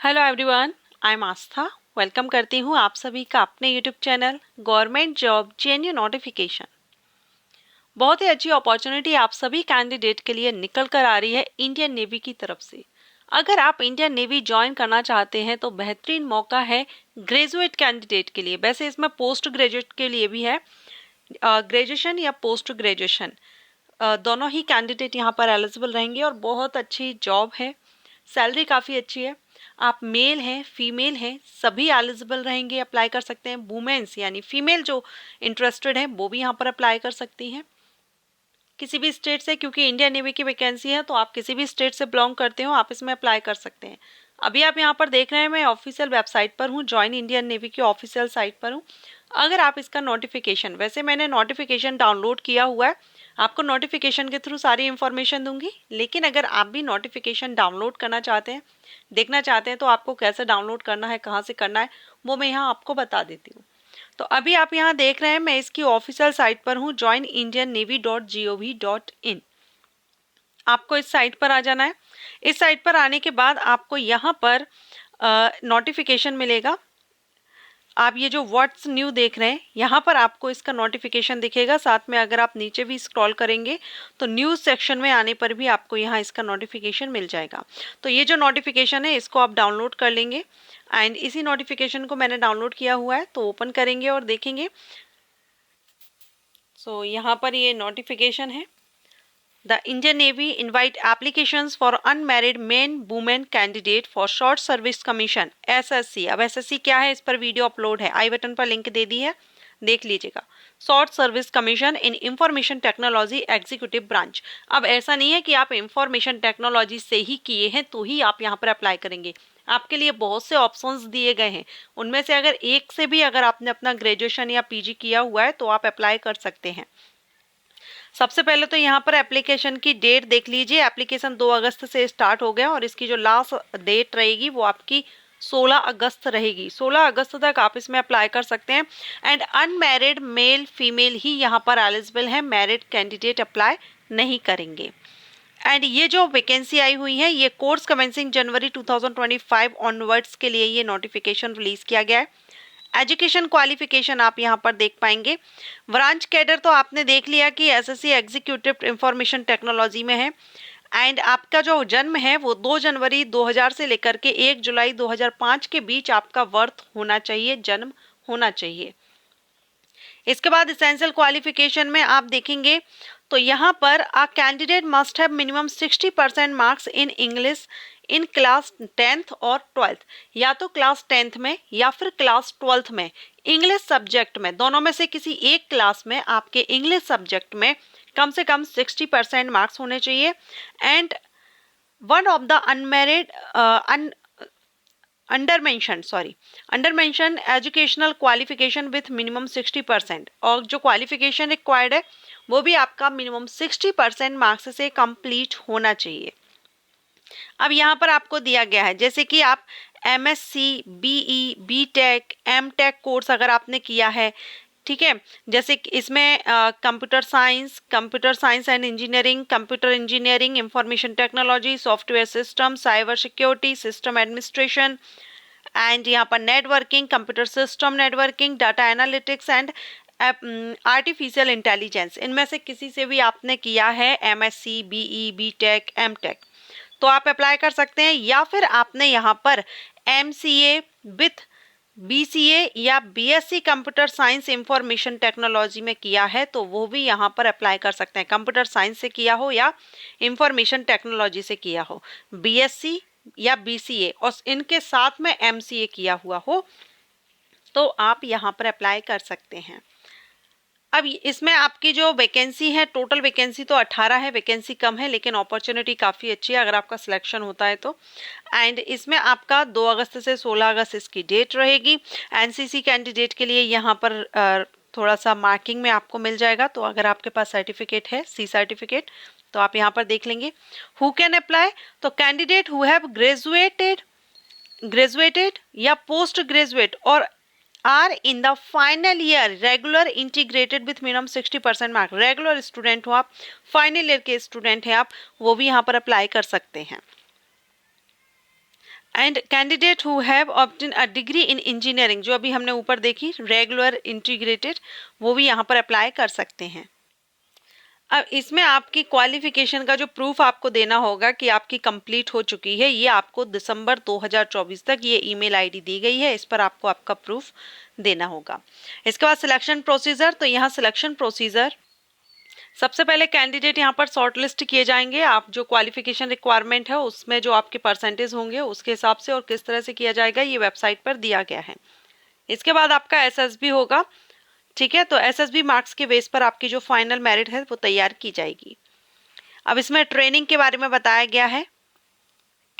Hello everyone, I am Aastha. Welcome करती हूँ आप सभी का अपने YouTube channel government job JNU notification. बहुत ही अच्छी अपॉर्चुनिटी आप सभी कैंडिडेट के लिए निकल कर आ रही है इंडियन नेवी की तरफ से। अगर आप इंडियन नेवी ज्वाइन करना चाहते हैं तो बेहतरीन मौका है ग्रेजुएट कैंडिडेट के लिए। वैसे इसमें पोस्ट ग्रेजुएट के लिए भी है, ग्रेजुएशन या पोस्ट ग्रेजुएशन दोनों ही कैंडिडेट यहाँ पर एलिजिबल रहेंगे और बहुत अच्छी जॉब है, सैलरी काफ़ी अच्छी है। आप मेल हैं फीमेल हैं सभी एलिजिबल रहेंगे, अप्लाई कर सकते हैं। वुमेन्स यानी फीमेल जो इंटरेस्टेड हैं वो भी यहाँ पर अप्लाई कर सकती हैं किसी भी स्टेट से, क्योंकि इंडियन नेवी की वैकेंसी है तो आप किसी भी स्टेट से बिलोंग करते हो आप इसमें अप्लाई कर सकते हैं। अभी आप यहाँ पर देख रहे हैं मैं ऑफिशियल वेबसाइट पर हूँ, ज्वाइन इंडियन नेवी की ऑफिशियल साइट पर हूँ। अगर आप इसका नोटिफिकेशन, वैसे मैंने नोटिफिकेशन डाउनलोड किया हुआ है, आपको नोटिफिकेशन के थ्रू सारी इन्फॉर्मेशन दूंगी। लेकिन अगर आप भी नोटिफिकेशन डाउनलोड करना चाहते हैं, देखना चाहते हैं तो आपको कैसे डाउनलोड करना है, कहाँ से करना है, वो मैं यहाँ आपको बता देती हूँ। तो अभी आप यहाँ देख रहे हैं मैं इसकी ऑफिशियल साइट पर हूँ, joinindiannavy.gov.in। आपको इस साइट पर आ जाना है। इस साइट पर आने के बाद आपको यहाँ पर नोटिफिकेशन मिलेगा। आप ये जो व्हाट्स न्यू देख रहे हैं यहाँ पर आपको इसका नोटिफिकेशन दिखेगा। साथ में अगर आप नीचे भी स्क्रॉल करेंगे तो न्यूज़ सेक्शन में आने पर भी आपको यहाँ इसका नोटिफिकेशन मिल जाएगा। तो ये जो नोटिफिकेशन है इसको आप डाउनलोड कर लेंगे एंड इसी नोटिफिकेशन को मैंने डाउनलोड किया हुआ है तो ओपन करेंगे और देखेंगे। सो यहाँ पर ये नोटिफिकेशन है, The Indian Navy invite applications for unmarried men women candidate for short service commission SSC। अब SSC क्या है, इस पर वीडियो अपलोड है, आई बटन पर लिंक दे दी है, देख लीजिएगा। शॉर्ट सर्विस कमीशन इन इंफॉर्मेशन टेक्नोलॉजी एग्जीक्यूटिव ब्रांच। अब ऐसा नहीं है कि आप इंफॉर्मेशन टेक्नोलॉजी से ही किए हैं तो ही आप यहाँ पर अप्लाई करेंगे। आपके लिए बहुत से ऑप्शंस दिए गए हैं, उनमें से अगर एक से भी अगर आपने अपना ग्रेजुएशन या पीजी किया हुआ है तो आप अप्लाई कर सकते हैं। सबसे पहले तो यहाँ पर एप्लीकेशन की डेट देख लीजिए। एप्लीकेशन 2 अगस्त से स्टार्ट हो गया और इसकी जो लास्ट डेट रहेगी वो आपकी 16 अगस्त रहेगी। 16 अगस्त तक आप इसमें अप्लाई कर सकते हैं एंड अनमैरिड मेल फीमेल ही यहाँ पर एलिजिबल है, मैरिड कैंडिडेट अप्लाई नहीं करेंगे। एंड ये जो वैकेंसी आई हुई है ये कोर्स कमेंसिंग जनवरी 2025 ऑनवर्ड्स के लिए ये नोटिफिकेशन रिलीज किया गया है। एजुकेशन क्वालिफिकेशन आप यहाँ पर देख पाएंगे। ब्रांच कैडर तो आपने देख लिया कि एसएससी एग्जीक्यूटिव इंफॉर्मेशन टेक्नोलॉजी में है एंड आपका जो जन्म है वो 2 जनवरी 2000 से लेकर के 1 जुलाई 2005 के बीच आपका बर्थ होना चाहिए, जन्म होना चाहिए। इसके बाद एसेंशियल क्वालिफिकेशन में आप देखेंगे तो यहाँ पर a candidate must have minimum 60% marks in English in class 10th और 12th, या तो क्लास 10th में या फिर क्लास 12th में इंग्लिश सब्जेक्ट में, दोनों में से किसी एक क्लास में आपके इंग्लिश सब्जेक्ट में कम से कम 60% मार्क्स होने चाहिए। And one of the unmarried under mention educational qualification with minimum 60%, और जो क्वालिफिकेशन रिक्वायर्ड है वो भी आपका मिनिमम 60% मार्क्स से कंप्लीट होना चाहिए। अब यहाँ पर आपको दिया गया है जैसे कि आप MSc BE BTech MTech course अगर आपने किया है, ठीक है, जैसे कि इसमें computer science and engineering, computer engineering, information technology, software system, cyber security, system administration and यहाँ पर networking, computer system networking, data analytics and artificial intelligence, इनमें से किसी से भी आपने किया है एमएससी बीई बीटेक एमटेक तो आप अप्लाई कर सकते हैं। या फिर आपने यहाँ पर एमसीए विथ बीसीए या BSc computer science information technology में किया है तो वो भी यहाँ पर अप्लाई कर सकते हैं। कंप्यूटर साइंस से किया हो या इंफॉर्मेशन टेक्नोलॉजी से किया हो, बीएससी या बीसीए और इनके साथ में एमसीए किया हुआ हो तो आप यहाँ पर अप्लाई कर सकते हैं। अब इसमें आपकी जो वैकेंसी है, टोटल वैकेंसी तो 18 है, वैकेंसी कम है लेकिन अपॉर्चुनिटी काफ़ी अच्छी है अगर आपका सिलेक्शन होता है तो। एंड इसमें आपका 2 अगस्त से 16 अगस्त इसकी डेट रहेगी। एनसीसी कैंडिडेट के लिए यहाँ पर थोड़ा सा मार्किंग में आपको मिल जाएगा, तो अगर आपके पास सर्टिफिकेट है सी सर्टिफिकेट तो आप यहाँ पर देख लेंगे। हु कैन अप्लाई, तो कैंडिडेट हु हैव ग्रेजुएटेड या पोस्ट ग्रेजुएट और are in the final year regular integrated with minimum 60% mark, regular student हो आप, फाइनल ईयर के स्टूडेंट हैं आप, वो भी यहाँ पर अप्लाई कर सकते हैं। And candidate who have obtain a degree in engineering, जो अभी हमने ऊपर देखी रेगुलर इंटीग्रेटेड, वो भी यहाँ पर अप्लाई कर सकते हैं। अब इसमें आपकी क्वालिफिकेशन का जो प्रूफ आपको देना होगा कि आपकी कंप्लीट हो चुकी है, ये आपको दिसंबर 2024 तक ये ईमेल आईडी दी गई है, इस पर आपको आपका प्रूफ देना होगा। इसके बाद सिलेक्शन प्रोसीजर, तो यहाँ सिलेक्शन प्रोसीजर, सबसे पहले कैंडिडेट यहाँ पर शॉर्ट लिस्ट किए जाएंगे। आप जो क्वालिफिकेशन रिक्वायरमेंट है उसमें जो आपके परसेंटेज होंगे उसके हिसाब से, और किस तरह से किया जाएगा ये वेबसाइट पर दिया गया है। इसके बाद आपका एसएसबी होगा, ठीक है। तो एसएसबी मार्क्स के बेस पर आपकी जो फाइनल मेरिट है वो तैयार की जाएगी। अब इसमें ट्रेनिंग के बारे में बताया गया है।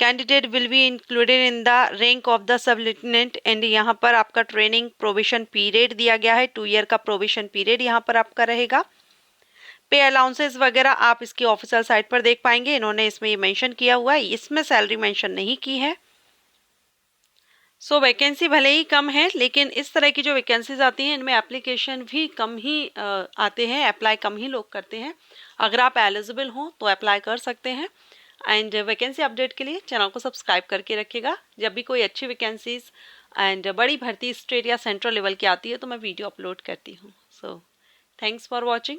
Candidate will be included in the rank of the sub lieutenant, and यहाँ पर आपका ट्रेनिंग प्रोविजन पीरियड दिया गया है, 2 ईयर का प्रोविजन पीरियड यहाँ पर आपका रहेगा। पे अलाउंसेस वगैरह आप इसकी ऑफिशियल साइट पर देख पाएंगे, इन्होंने इसमें ये मेंशन किया हुआ है, इसमें सैलरी मेंशन नहीं की है। वैकेंसी भले ही कम है, लेकिन इस तरह की जो वैकेंसीज आती हैं इनमें एप्लीकेशन भी कम ही आते हैं, अप्लाई कम ही लोग करते हैं। अगर आप एलिजिबल हो तो अप्लाई कर सकते हैं। एंड वैकेंसी अपडेट के लिए चैनल को सब्सक्राइब करके रखिएगा। जब भी कोई अच्छी वैकेंसीज एंड बड़ी भर्ती स्टेट या सेंट्रल लेवल की आती है तो मैं वीडियो अपलोड करती हूँ। Thanks for watching.